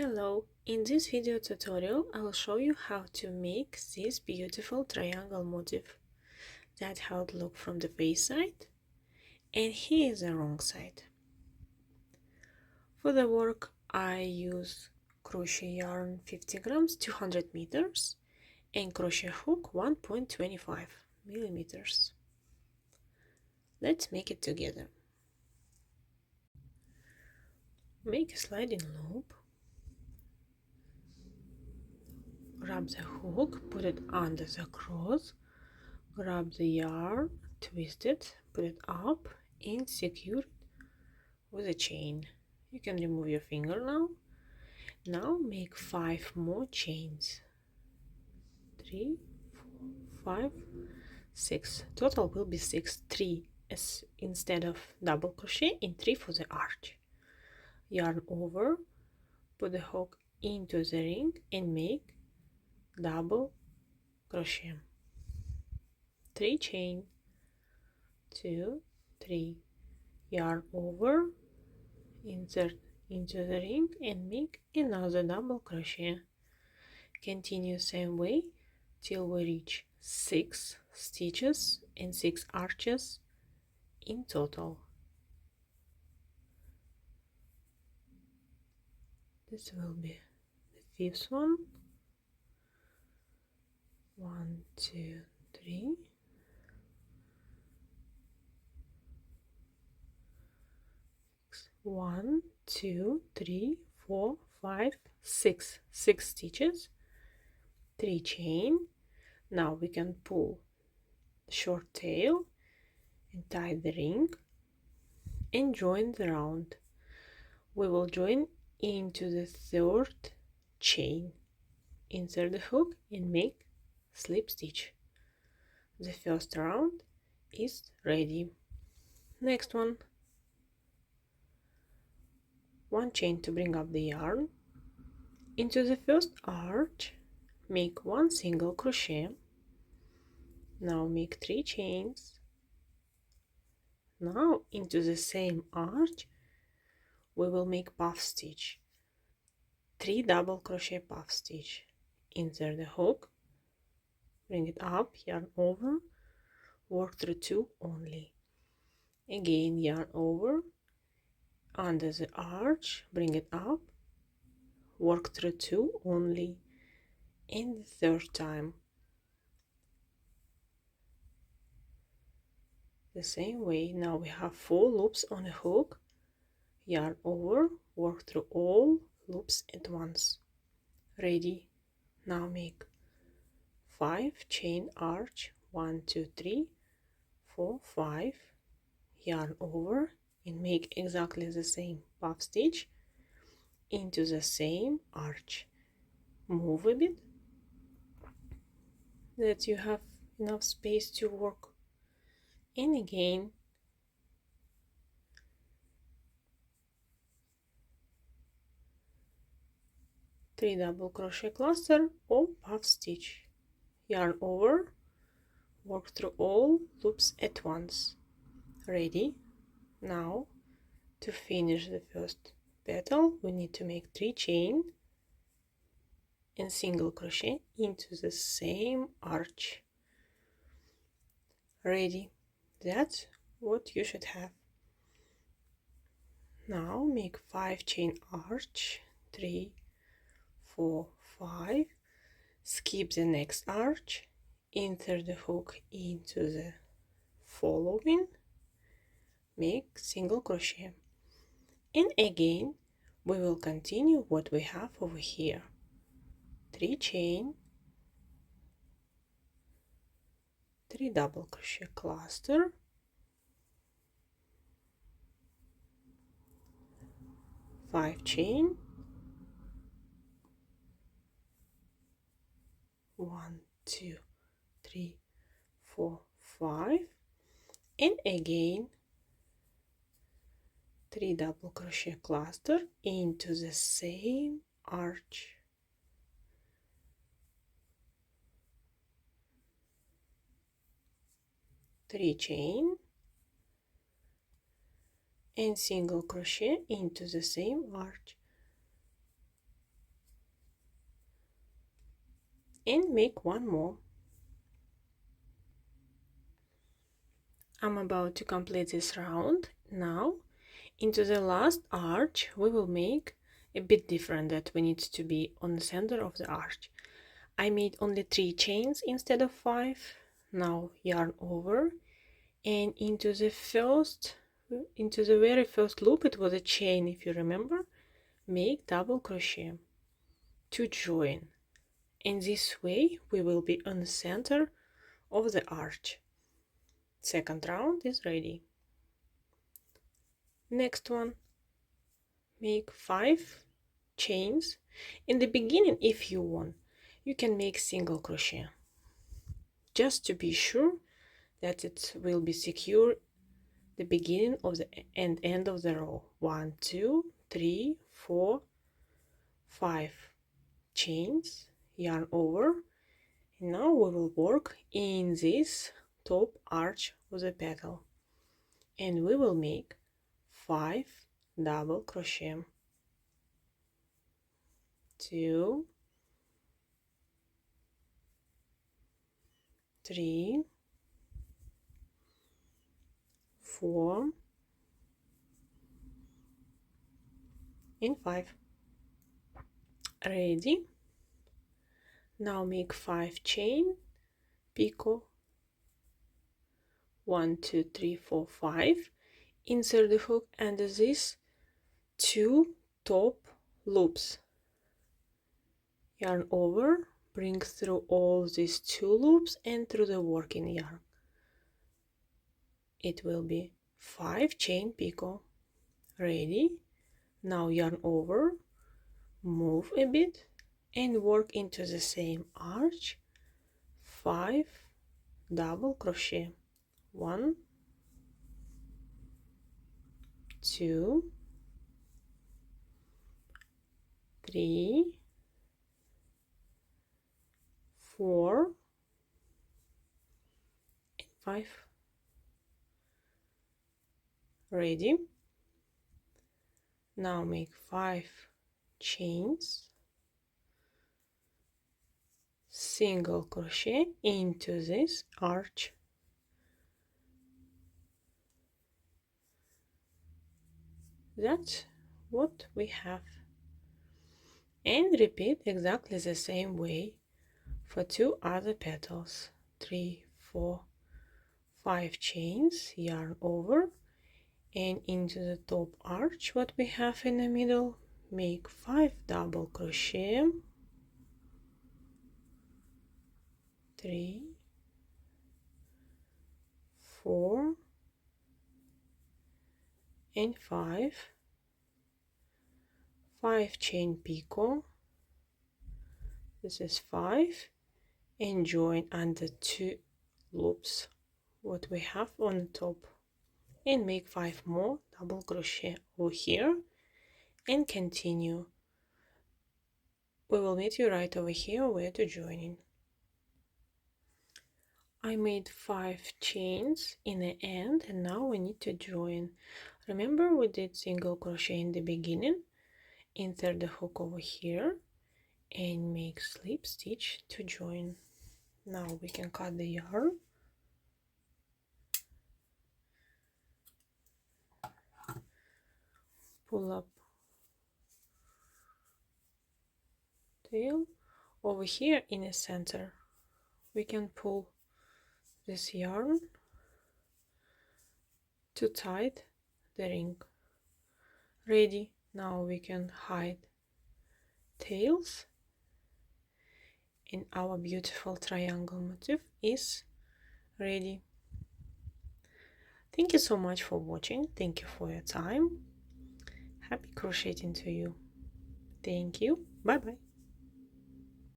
Hello, in this video tutorial I will show you how to make this beautiful triangle motif. That's how it looks from the face side, and here is the wrong side. For the work I use crochet yarn 50 grams 200 meters and crochet hook 1.25 millimeters. Let's make it together. Make a sliding loop. Grab the hook, put it under the cross, grab the yarn, twist it, put it up and secure it with a chain. You can remove your finger now. Now make 5 more chains. 3, 4, 5, 6. Total will be 6. 3 as instead of double crochet and 3 for the arch. Yarn over, put the hook into the ring and make double crochet. 3 chain, 2, 3, yarn over, insert into the ring and make another double crochet. Continue same way till we reach 6 stitches and 6 arches in total. This will be the 5th one. 1, 2, 3. 1, 2, 3, 4, 5, 6. 6 stitches, 3 chain. Now we can pull the short tail and tie the ring and join the round. We will join into the 3rd chain. Insert the hook and make slip stitch. The first round is ready. Next one. 1 chain to bring up the yarn. Into the first arch make 1 single crochet. Now make 3 chains. Now into the same arch we will make puff stitch. 3 double crochet puff stitch. Insert the hook, bring it up, yarn over, work through 2 only. Again yarn over, under the arch, bring it up, work through 2 only, and the 3rd time. The same way. Now we have 4 loops on a hook, yarn over, work through all loops at once. Ready. Now make 5 chain arch, 1, 2, 3, 4, 5, yarn over and make exactly the same puff stitch into the same arch. Move a bit that you have enough space to work, and again three double crochet cluster or puff stitch, yarn over, work through all loops at once. Ready. Now to finish the first petal we need to make 3 chain and single crochet into the same arch. Ready. That's what you should have. Now make 5 chain arch, 3, 4, 5, skip the next arch, insert the hook into the following, make single crochet, and again we will continue what we have over here. 3 chain, 3 double crochet cluster, 5 chain, 1, 2, 3, 4, 5, and again 3 double crochet cluster into the same arch. Three chain and single crochet into the same arch. and make one more. I'm about to complete this round. Now into the last arch we will make a bit different, that we need to be on the center of the arch. I made only 3 chains instead of 5. Now yarn over, and into the very first loop, it was a chain if you remember, make double crochet to join, and this way we will be on the center of the arch. Second round is ready. Next one, make 5 chains. In the beginning, if you want, you can make single crochet, just to be sure that it will be secure the beginning of the end of the row. 1 2 3 4 5 chains, yarn over, and now we will work in this top arch of the petal, and we will make 5 double crochet. 2 3 4 and 5. Ready. Now make 5 chain, picot 1 2 3 4 5, insert the hook under these 2 top loops, yarn over, bring through all these 2 loops and through the working yarn. It will be 5 chain picot. Ready. Now yarn over, move a bit and work into the same arch 5 double crochet. 1 2 3 4 and 5. Ready. Now make 5 chains, single crochet into this arch. That's what we have, and repeat exactly the same way for 2 other petals. 3 4 5 chains, yarn over, and into the top arch what we have in the middle, make 5 double crochet. 3 4 and 5 chain picot. This is 5, and join under 2 loops what we have on the top, and make 5 more double crochet over here and continue. We will meet you right over here where to join in. I made 5 chains in the end, and now we need to join. Remember we did single crochet in the beginning, insert the hook over here and make slip stitch to join. Now we can cut the yarn. Pull up tail. Over here in the center we can pull this yarn to tight the ring. Ready. Now we can hide tails, and our beautiful triangle motif is ready. Thank you so much for watching. Thank you for your time. Happy crocheting to you. Thank you. Bye bye.